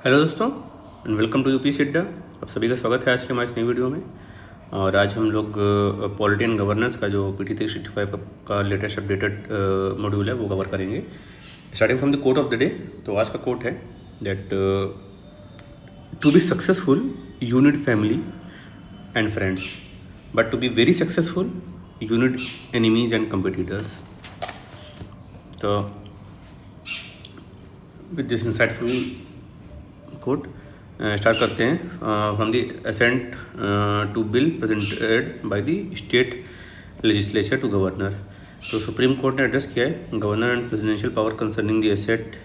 Hello दोस्तों and welcome to UP सिड्डा। आप सभी का स्वागत है आज के हमारे इस नई वीडियो में। और आज हम लोग पॉलिटी एंड गवर्नेंस का जो PT 365 का लेटेस्ट अपडेटेड मॉड्यूल है वो कवर करेंगे starting from the quote of the day. तो आज का कोट है that to be successful you need family and friends, but to be very successful you need enemies and competitors. तो with this insightful quote start करते हैं from the assent to bill presented by the state legislature to governor. तो Supreme Court ने address किया है governor and presidential power concerning the assent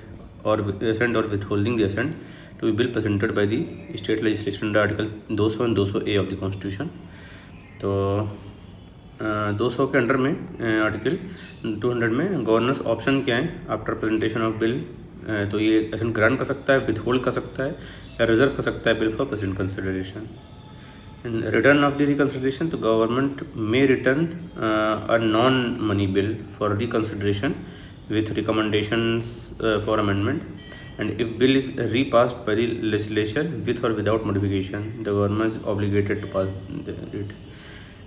और विथहोल्डिंग the assent to be bill presented by the state legislature under article 200 and 200A of the constitution. तो 200 के under में article 200 में governors option क्या है आफ्टर प्रेजेंटेशन ऑफ बिल। तो ये accent grant कर सकता है, विथ होल्ड कर सकता है या रिजर्व कर सकता है bill for present consideration. In return of the reconsideration तो government may return a non money bill for reconsideration with recommendations for amendment, and if bill is repassed by the legislature with or without modification, the government is obligated to pass it.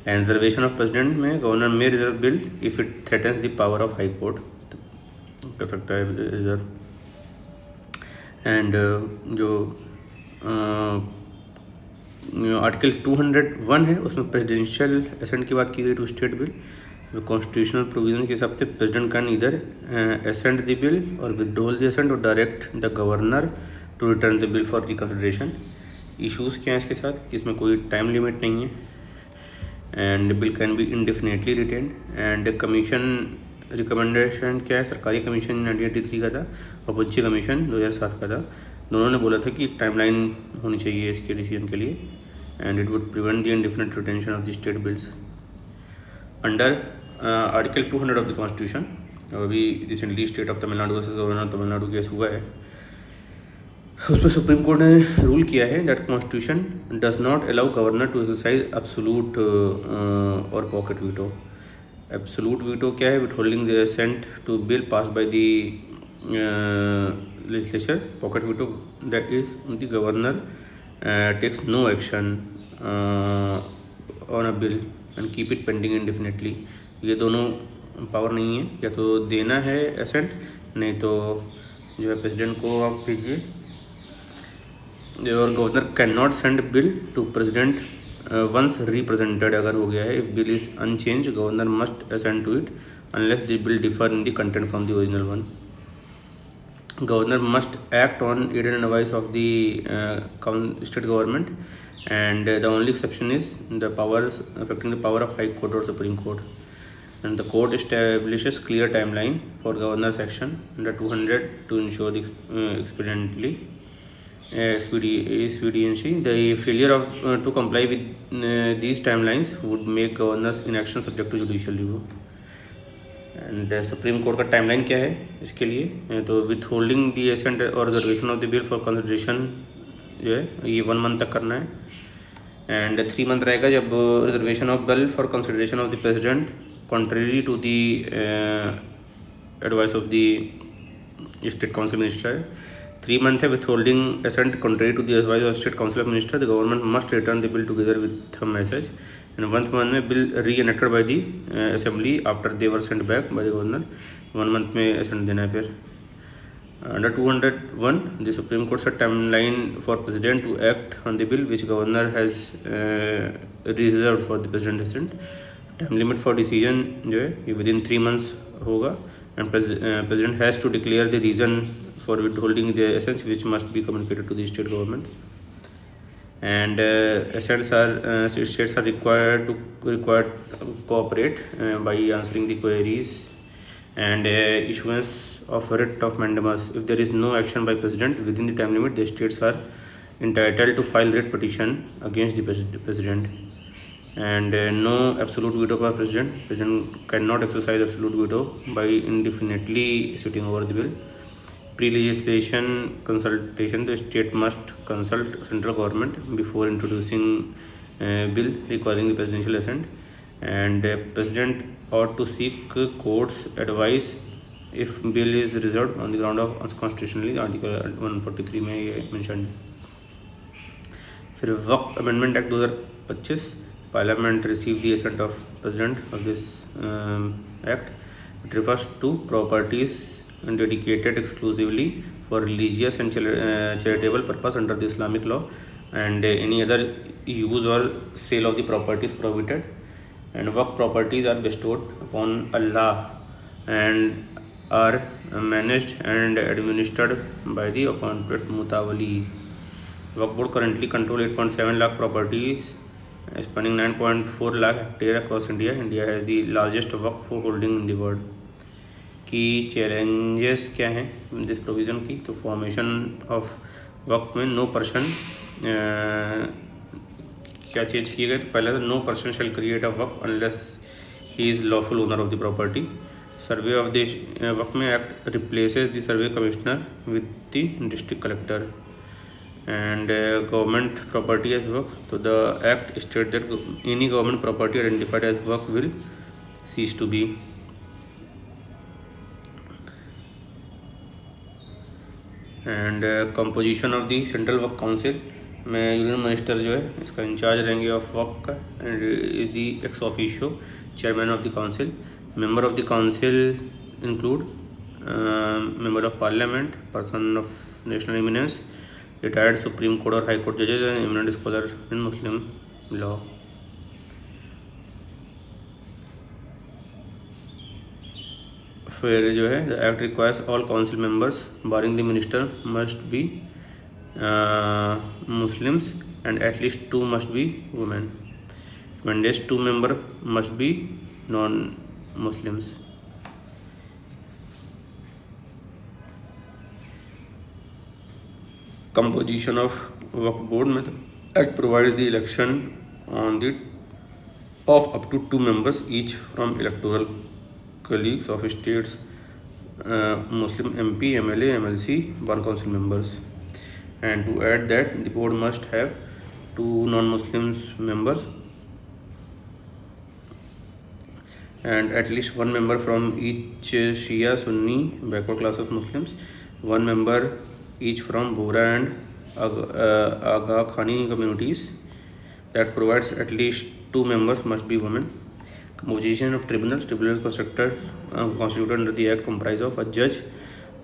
And reservation of president में governor may reserve bill if it threatens the power of high court, कर सकता है reserve. And जो article 201 है उसमें presidential accent की बात की गई to state bill. Constitutional provision के हिसाब से president can either assent the bill और विदड्रॉल द एसेंट और direct the governor to return the bill for reconsideration. Issues क्या हैं इसके साथ कि इसमें कोई टाइम लिमिट नहीं है and bill can be indefinitely retained. And commission recommendation क्या है, सरकारी कमीशन 1983 का था और पंची कमीशन 2007 का था। दोनों ने बोला था कि एक टाइमलाइन होनी चाहिए इसके डिसीजन के लिए and it would prevent the indefinite retention of the state bills under article 200 of the constitution. अभी recently state of Tamil Nadu versus governor Tamil Nadu case हुआ है, उस पर सुप्रीम कोर्ट ने रूल किया है that constitution does not allow governor to exercise absolute और pocket veto. Absolute veto क्या है, withholding the assent to bill pass by the legislature. Pocket veto that is the governor takes no action on a bill and keep it pending indefinitely. ये दोनों power नहीं है, या तो देना है एसेंट, नहीं तो जो है प्रेसिडेंट को आप भेजिए। और governor can not send bill to president once represented अगर हो गया है। If bill is unchange governor must assent to it unless the bill differ in the content from the original one. Governor must act on aid and advice of the state government and the only exception is the powers affecting the power of High Court or Supreme Court. And the court establishes clear timeline for governor's action under 200 to ensure the expediency. The failure of to comply with these timelines would make governor's inaction subject to judicial review. And supreme court का timeline क्या है इसके लिए, तो with holding the accent और reservation of the bill for consideration जो है ये 1 मंथ तक करना है एंड 3 मंथ रहेगा जब reservation of bill for consideration of the president contrary to the advice of the state council minister है। 3 मंथ है withholding assent contrary to the advice of state council minister. The government must return the bill together with a message and 1 month में bill reenacted by the assembly after they were sent back by the governor. 1 month में assent देना है। फिर Under 201, the Supreme Court set timeline for President to act on the bill which Governor has reserved for the President assent. Time limit for decision जो है ये within 3 months होगा and President has to declare the reason for withholding the assent which must be communicated to the state government. And states are required to cooperate by answering the queries and issuance of writ of mandamus. If there is no action by president within the time limit, the states are entitled to file writ petition against the president. And no absolute veto by president. President cannot exercise absolute veto by indefinitely sitting over the bill. Pre-legislation consultation, the state must consult central government before introducing bill requiring the presidential assent. And president ought to seek court's advice if bill is reserved on the ground of unconstitutionally, article 143 में ये mention है। फिर Waqf amendment act 2025, parliament receive the assent of president of this act. It refers to properties dedicated exclusively for religious and charitable purpose under the Islamic law, and any other use or sale of the property is prohibited, and waqf properties are bestowed upon Allah and are managed and administered by the appointed mutawali. Waqf board currently control 8.7 lakh properties spanning 9.4 lakh hectare across India. India has the largest waqf holding in the world. की challenges क्या हैं this provision की? तो formation of वक्त में no person क्या change किए गए? तो पहले no person shall create a Waqf unless he is lawful owner of the property. Survey of the Waqf में act replaces the survey commissioner with the district collector. And government property as Waqf, तो the act state that any government property identified as Waqf will cease to be. And composition of the central Waqf council में union minister जो है इसका incharge रहेंगे of Waqf का, and is the ex officio chairman of the council. Member of the council include member of parliament, person of national eminence, retired supreme court और high court जजेज and eminent scholar in Muslim law. फिर जो है the act requires all council members barring the minister must be Muslims and at least 2 must be women. Mandates 2 member must be non Muslims. Composition of Waqf board में तो act provides the election on the of up to 2 members each from electoral colleagues of states, Muslim MP, MLA, MLC, 1 council members. And to add that the board must have 2 non-Muslims members and at least 1 member from each Shia, Sunni, backward class of Muslims, 1 member each from Bohra and Aga Khani communities. That provides at least 2 members must be women. Composition of tribunals constituted under the act comprise of a judge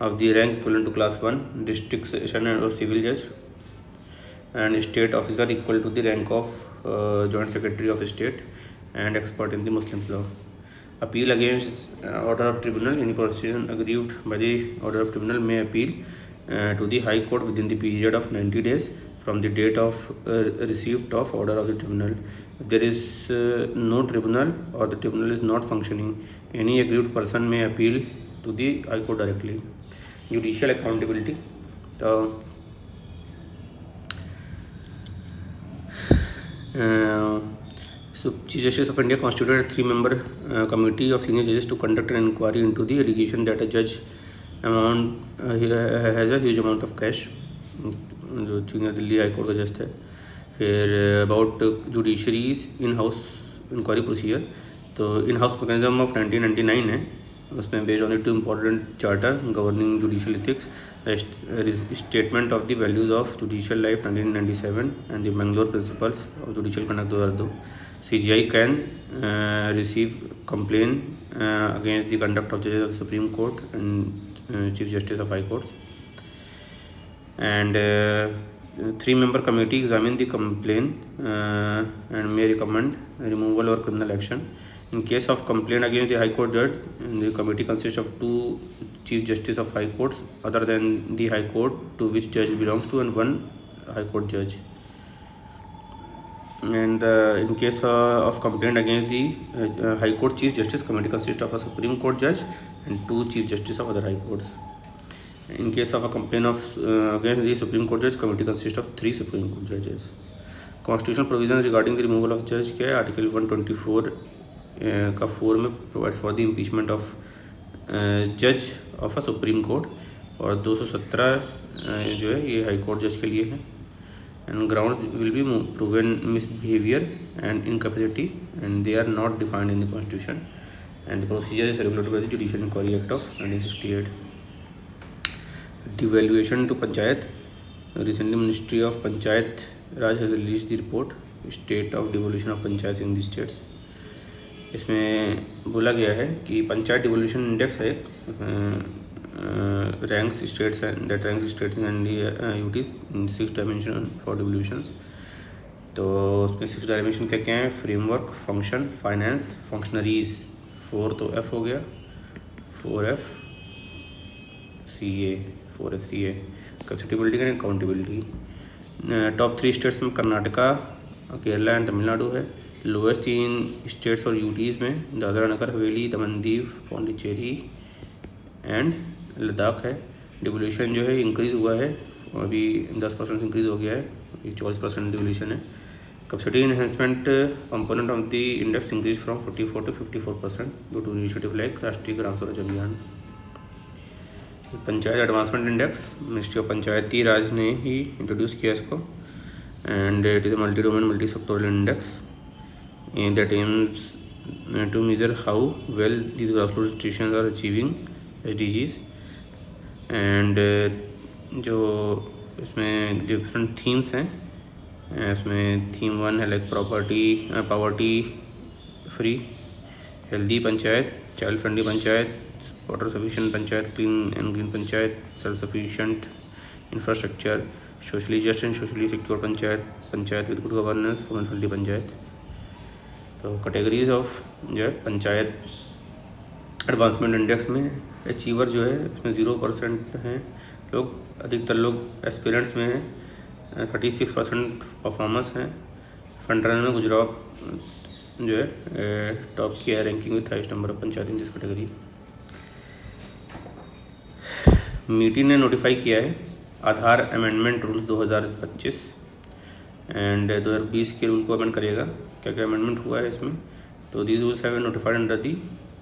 of the rank equivalent to class 1, district session or civil judge, and state officer equal to the rank of joint secretary of state and expert in the Muslim law. Appeal against order of tribunal. Any person aggrieved by the order of tribunal may appeal to the High Court within the period of 90 days from the date of receipt of order of the tribunal. If there is no tribunal or the tribunal is not functioning, any aggrieved person may appeal to the High Court directly. Judicial accountability. So Chief Justice of India constituted a 3-member committee of senior judges to conduct an inquiry into the allegation that a judge has a huge amount of cash, जो senior Delhi high court का जज है। फिर about judiciary's in house inquiry procedure, तो in house mechanism of 1999 है, उसमें based on 2 important charter governing judicial ethics, statement of the values of judicial life 1997 and the Mangalore principles of judicial conduct 2002। CJI can receive complain against the conduct of जजेस of supreme court and chief justice of high courts. And 3-member committee examine the complaint and may recommend removal or criminal action. In case of complaint against the High Court judge, the committee consists of 2 Chief Justice of High Courts other than the High Court to which judge belongs to, and 1 High Court judge. And in case of complaint against the High Court Chief Justice, committee consists of a Supreme Court judge and 2 Chief Justice of other High Courts. In case of a complaint of against the Supreme Court judge, committee consists of 3 Supreme Court judges. Constitutional provisions regarding the removal of judge क्या है? Article 124 का 4 में provide for the impeachment of जज of a supreme court, और 217 जो है ये high court जज के लिए है। And ground will be proven misbehaviour and incapacity and they are not defined in the constitution. and the procedure is regulated by the Judicial Inquiry Act of 1968. Devaluation to Panchayat. Recently, Ministry of Panchayat Raj has released the report State of Devolution of Panchayats in the States. इसमें बोला गया है कि panchayat devolution index है, ranks states and UTs in 6 dimension for devolutions. तो उसमें 6 dimension क्या क्या हैं? Framework, function, finance, functionaries. 4 तो एफ हो गया, 4F CA, susceptibility and accountability. Top 3 states में कर्नाटका, केरला एंड तमिलनाडु है. लोएस्ट 3 स्टेट्स और यूटीज़ में दादरा नगर हवेली, दमन दीव, पौंडीचेरी एंड लद्दाख है. डिवोल्यूशन जो है इंक्रीज़ हुआ है, अभी 10% इंक्रीज़ हो गया है, अभी 24% डिवोल्यूशन है. Capacity enhancement component of the index increase from 44 to 54% due to initiative like Rashtriya Gram Swaraj Abhiyan. Panchayat advancement index ministry of Panchayati Raj ने ही इंट्रोड्यूस किया इसको, and it is a multi domain multi sectoral index that aims to measure how well these grassroots institutions are achieving SDGs. and जो इसमें different themes हैं, इसमें theme 1 है like poverty free, healthy panchayat, child friendly panchayat, water sufficient panchayat, clean and green panchayat, self sufficient infrastructure, socially just and socially secure panchayat with good governance, women friendly panchayat. तो categories of जो है panchayat advancement index में achiever जो है इसमें 0% हैं लोग, अधिकतर लोग एस्पिरेंट्स में हैं, 36% परफॉर्मेंस हैं. फ्रंट रनर में गुजरात जो है टॉप की है ranking with highest number of panchayat in this category. मीटी ने नोटिफाई किया है आधार अमेंडमेंट रूल्स 2025 एंड 2020 के रूल को अमेंड करेगा. क्या क्या अमेंडमेंट हुआ है इसमें? तो these rules have been notified under the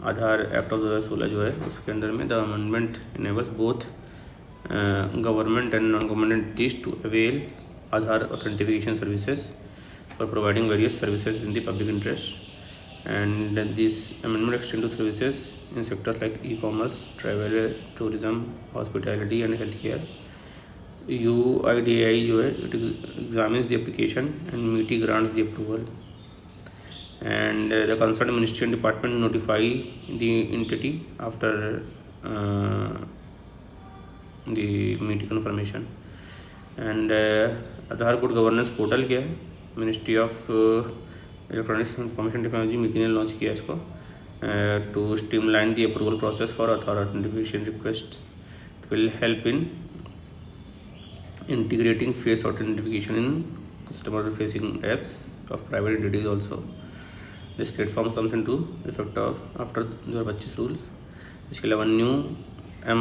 Aadhaar act of 2016 जो है उसके अंदर में. The amendment enables both government and non government entities to avail Aadhaar authentication services for providing various services in the public interest. And this amendment extend to services in sectors like ecommerce, travel, tourism, hospitality and health care. UIDAI जो है it examines the application and MeitY grants the approval. and the concerned ministry and department notify the entity after the meeting confirmation. and Aadhaar good governance portal क्या है? Ministry of electronics information technology MeitY ने launch किया इसको to streamline the approval process for Aadhaar authentication request. It will help in integrating face authentication in customer facing apps of private entities also. This platform comes into effect of after 2025 rules. इसके अलावा new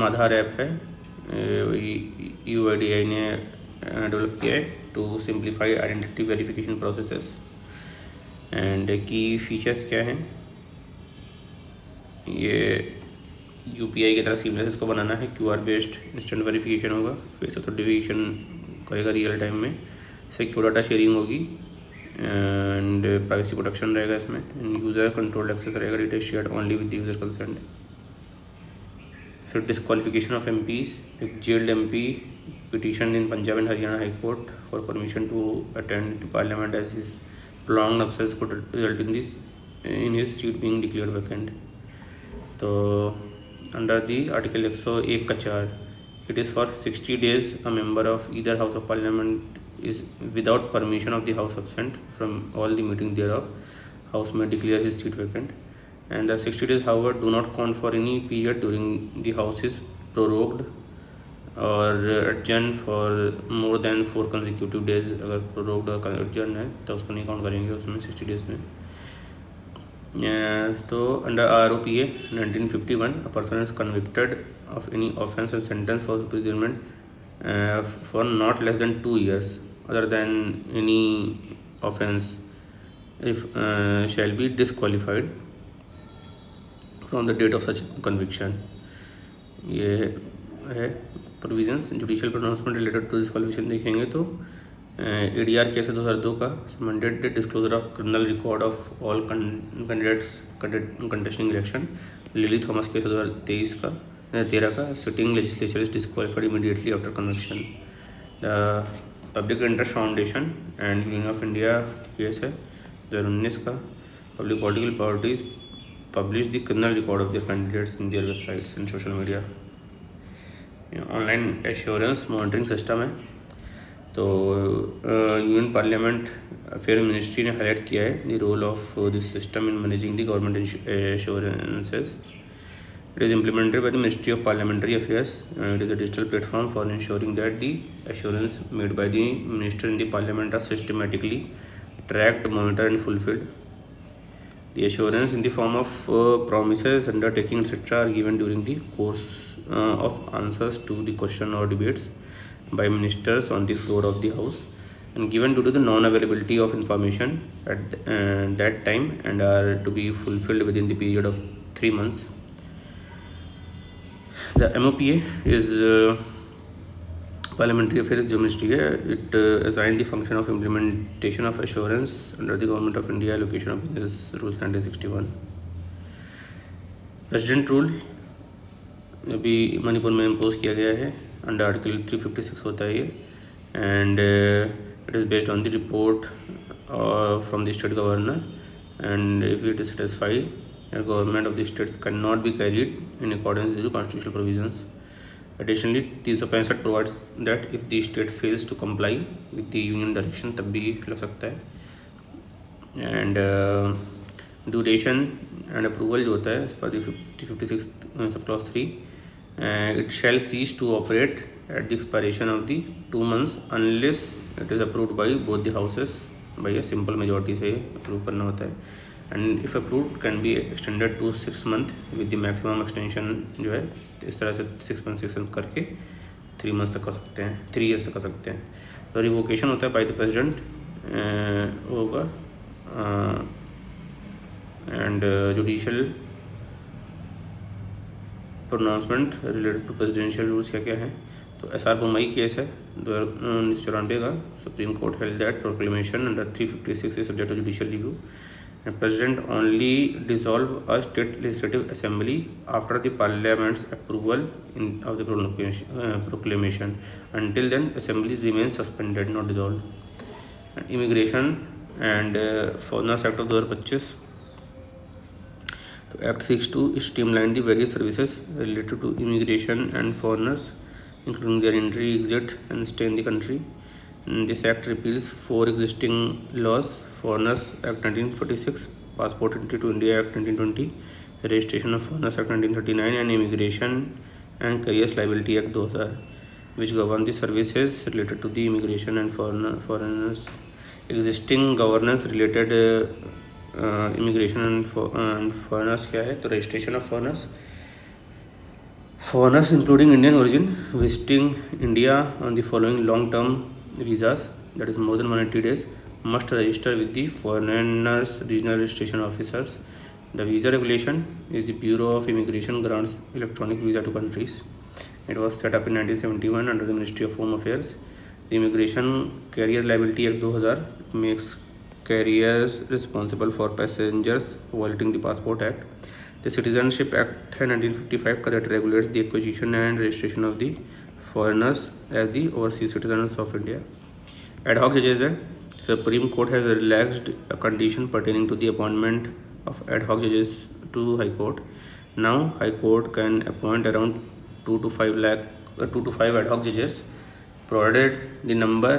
Aadhaar app है, UIDAI ने develop किया है to simplify identity verification processes. And key features क्या हैं? ये UPI की तरह सीमलेस इसको बनाना है. QR बेस्ड इंस्टेंट वेरिफिकेशन होगा, फेस ऑथेंटिफिकेशन करेगा रियल टाइम में, सिक्योर डाटा शेयरिंग होगी एंड प्राइवेसी प्रोटेक्शन रहेगा इसमें. यूज़र कंट्रोल एक्सेस रहेगा, data shared only with user consent. फिर डिस्क्वालिफिकेशन ऑफ MPs. एक jailed MP petition in Punjab and Haryana high court for permission to attend parliament as his prolonged absence could result in his seat being declared vacant. तो under the article 101 का 4, it is for 60 days a member of either house of parliament is without permission of the house absent from all the meetings thereof, house may declare his seat vacant. And the 60 days however do not count for any period during the house is prorogued or adjourned for more than 4 consecutive days. अगर prorogued और adjourned है तो उसको नहीं count करेंगे उसमें 60 days में. तो under ROPA 1951 a person is convicted of any offence and sentenced for imprisonment for not less than 2 years other than any offence if shall be disqualified from the date of such conviction. ये है provisions. Judicial pronouncement related to disqualification देखेंगे तो ADR case है 2002 का, mandated disclosure of criminal record of all candidates contesting election. Lily Thomas case है 2023 का 13 का, sitting legislature is disqualified immediately after conviction. The Public Interest Foundation and Union of India case है 2019 का, public political parties publish the criminal record of their candidates in their websites and social media. Online assurance monitoring system है, तो union parliament affair ministry ने highlight किया है the role of this system in managing the government assurances. It is implemented by the ministry of parliamentary affairs and it is a digital platform for insuring that the assurance made by the minister in the parliament are systematically tracked, monitored and fulfilled. The assurance in the form of promises, undertaking, etc. are given during the course of answers to the question or debates by ministers on the floor of the House and given due to the non-availability of information at that time and are to be fulfilled within the period of 3 months. The MOPA is parliamentary affairs जो ministry है. It assign the function of implementation of assurance under the Government of India allocation of business rules 1961. President rule अभी मणिपुर में impose किया गया है under article 356 होता है ये, and it is based on the report from the state governor and if it is satisfied government of the states can not be carried in accordance with constitutional provisions. Additionally, 365 provides that if the state fails to comply with the union direction तब भी लग सकता है. And duration and approval जो होता है इस पर 56 sub clause 3, it shall cease to operate at the expiration of the 2 months unless it is approved by both the houses. भाई सिंपल मेजॉरिटी से अप्रूव करना होता है. And if approved can be extended to 6 months with the maximum extension जो है इस तरह से 6 months करके 3 months तक कर सकते हैं, 3 years तक कर सकते हैं. तो रिवोकेशन होता है बाय द प्रेसिडेंट होगा. And judicial pronouncement related to presidential rules क्या क्या है. तो SR बुम्बई केस है 1994 का. Supreme court held that proclamation under 356 is subject to judicial review. President only dissolve a state legislative assembly after the parliament's approval of the proclamation. Until then, assembly remains suspended, not dissolved. Immigration and Foreigners Act of 2025. तो Act 62 streamlined the various services related to immigration and foreigners, including their entry, exit, and stay in the country. This act repeals 4 existing laws: Foreigners Act 1946, Passport Entry to India Act 1920, Registration of Foreigners Act 1939, and Immigration and Careers Liability Act 2000, which govern the services related to the immigration and foreigners. Existing governance related immigration and foreigners क्या है. तो registration of foreigners including Indian origin visiting India on the following long-term visas, that is more than 180 days, must register with the foreigners regional registration officers. The visa regulation is the Bureau of Immigration grants electronic visa to countries. It was set up in 1971 under the Ministry of Home Affairs. The Immigration Career Liability Act 2000 makes carriers responsible for passengers violating the Passport Act. The Citizenship Act है 1955 का, that regulates the acquisition and registration of the foreigners as the overseas citizens of India. Ad hoc judges है. Supreme Court has relaxed a condition pertaining to the appointment of ad hoc judges to High Court. Now High Court can appoint around 2 to 5 ad hoc judges, provided the number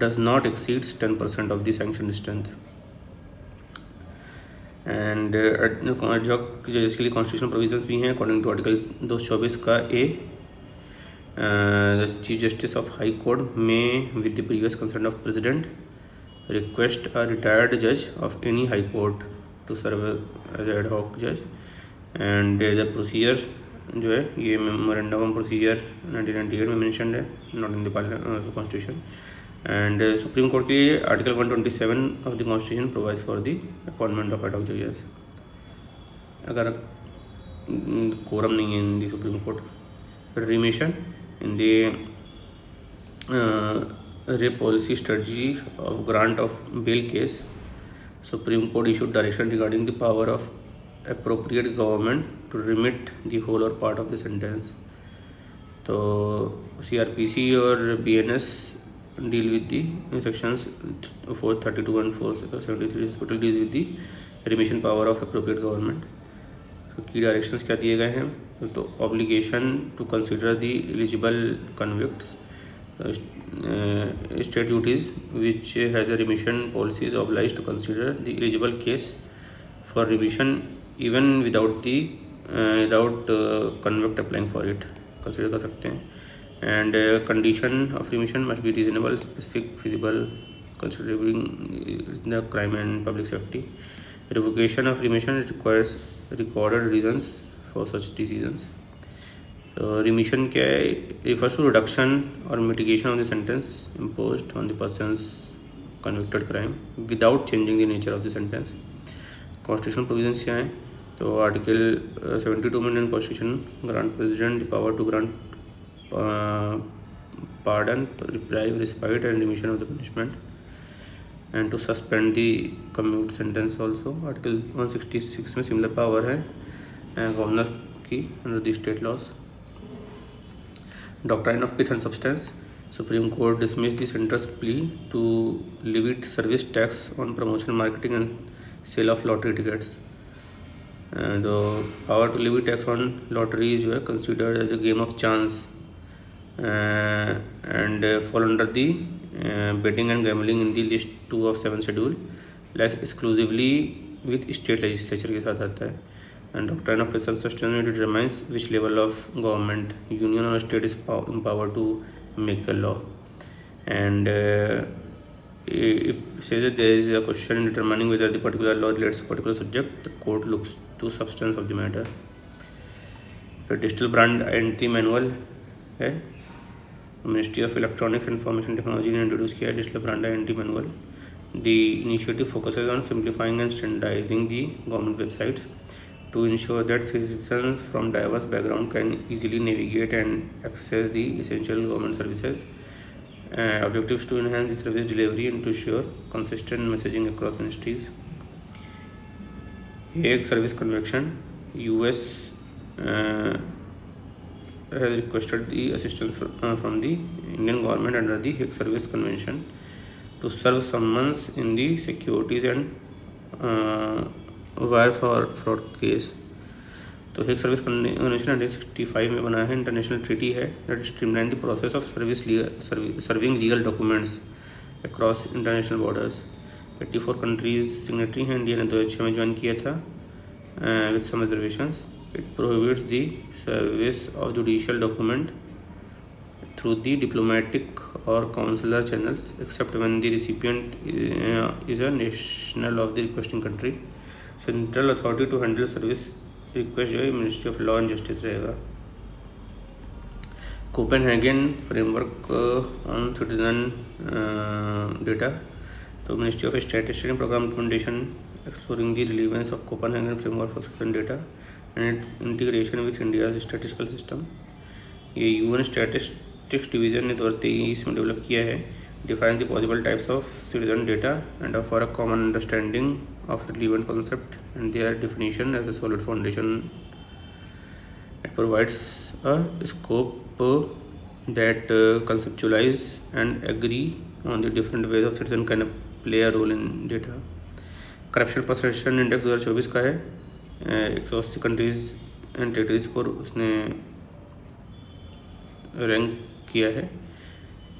does not exceed 10% of the sanctioned strength. And ad hoc जजेस के लिए constitutional provisions भी हैं according to article 224 का A. The Chief Justice of High Court may, with the previous consent of President, request a retired judge of any High Court to serve as ad hoc judge. And the procedure जो है ये memorandum of procedure 1998 में mentioned है, not in the constitution. And supreme court के article 127 of the constitution provides for the appointment of ad hoc जजेस. अगर quorum नहीं है in the supreme court, remission in the re policy strategy of grant of bail case, supreme court issued direction regarding the power of appropriate government to remit the whole or part of the sentence. तो CRPC और BNS deal with the sections 432 and 473 hospital deals with the remission power of appropriate government. तो key directions क्या दिए गए हैं? तो obligation to consider the eligible convicts, state duties which has a remission policy is obliged to consider the eligible case for remission even without convict applying for it, consider कर सकते हैं. And condition of remission must be reasonable, specific, feasible, considering the crime and public safety. Revocation of remission requires recorded reasons for such decisions. Remission क्या है? refers to reduction or mitigation of the sentence imposed on the person's convicted crime without changing the nature of the sentence. Constitutional provisions क्या हैं? तो article 72 में Indian constitution grant president the power to grant pardon, reprieve, respite and remission of the punishment and to suspend the commute sentence also. Article 166 में similar power है governor की under the state laws. Doctrine of pith and substance, supreme court dismiss the centre's plea to levy service tax on promotion, marketing and sale of lottery tickets. तो power to levy tax on lottery जो है considered as a game of chance and fall under the betting and gambling in the list 2 of 7 schedule, lies exclusively with state legislature के साथ आता है. And doctrine of prison sustainability determines which level of government, union और state is empowered to make a law. And if say that there is a question in determining whether the particular law relates to a particular subject, the court looks to substance of the matter. फिर digital brand identity manual है, ministry of electronics and information technology ने introduce किया है digital brand identity manual. The initiative focuses on simplifying and standardising the government websites to ensure that citizens from diverse backgrounds can easily navigate and access the essential government services. Objectives to enhance the service delivery and to ensure consistent messaging across ministries. Hague Service Convention, US has requested the assistance from the Indian government under the Hague Service Convention to serve summons in the securities and wire fraud case. तो Hague service convention 1965 में बना है, international treaty है that streamline the process of serving legal documents across international borders. 84 countries signatory हैं. India ने 2006 में join किया था with some reservations. It prohibits the service of judicial document through the diplomatic और consular channels except when the recipient is a national of the requesting country. Central authority to handle service request जो है ministry of law and justice रहेगा. Copenhagen framework on citizen data, तो ministry of statistics and programme implementation exploring the relevance of Copenhagen framework for citizen data and its integration with India's statistical system. ये UN statistics division ने 2023 में develop किया है. Define the possible types of citizen data and offer a common understanding of relevant concept and their definition as a solid foundation. It provides a scope that conceptualize and agree on the different ways of citizen can play a role in data. Corruption Perception Index 2024 का है. 180 countries and territories को उसने rank किया है.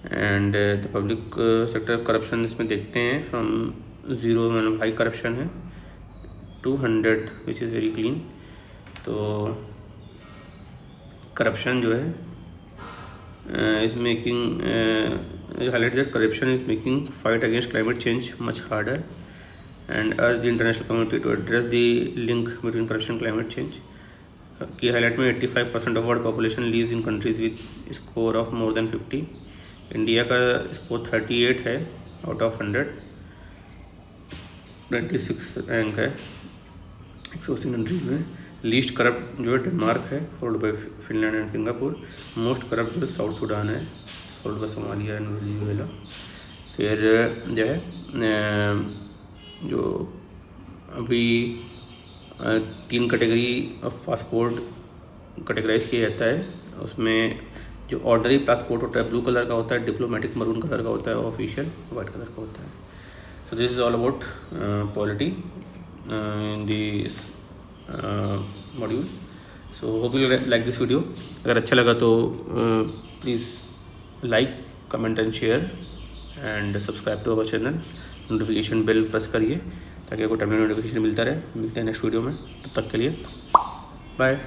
And the public sector corruption इसमें देखते हैं from 0 मतलब हाई करप्शन है to 100 which is very clean. तो करप्शन जो है is making highlight that corruption is making fight against climate change much harder and urge the international community to address the link between corruption and climate change. Key highlight में 85% of world population lives in countries with score of more then 50. India का score 38 है out of 100. 26 rank है 180 countries में. Least corrupt जो है Denmark है, followed by Finland and Singapore. Most corrupt जो south Sudan है. Followed by Somalia and Venezuela. फिर जो है जो अभी 3 कैटेगरी ऑफ पासपोर्ट कैटेगराइज किया जाता है, उसमें जो ऑर्डनरी पासपोर्ट होता है ब्लू कलर का होता है, डिप्लोमेटिक मरून कलर का होता है, ऑफिशियल वाइट कलर का होता है। So this is all about polity in this module. So hope you like this video. अगर अच्छा लगा तो please like, comment and share and subscribe to our channel. Notification bell press करिए ताकि आपको टाइम नोटिफिकेशन मिलता रहे। मिलते हैं नेक्स्ट वीडियो में, तब तक के लिए बाय।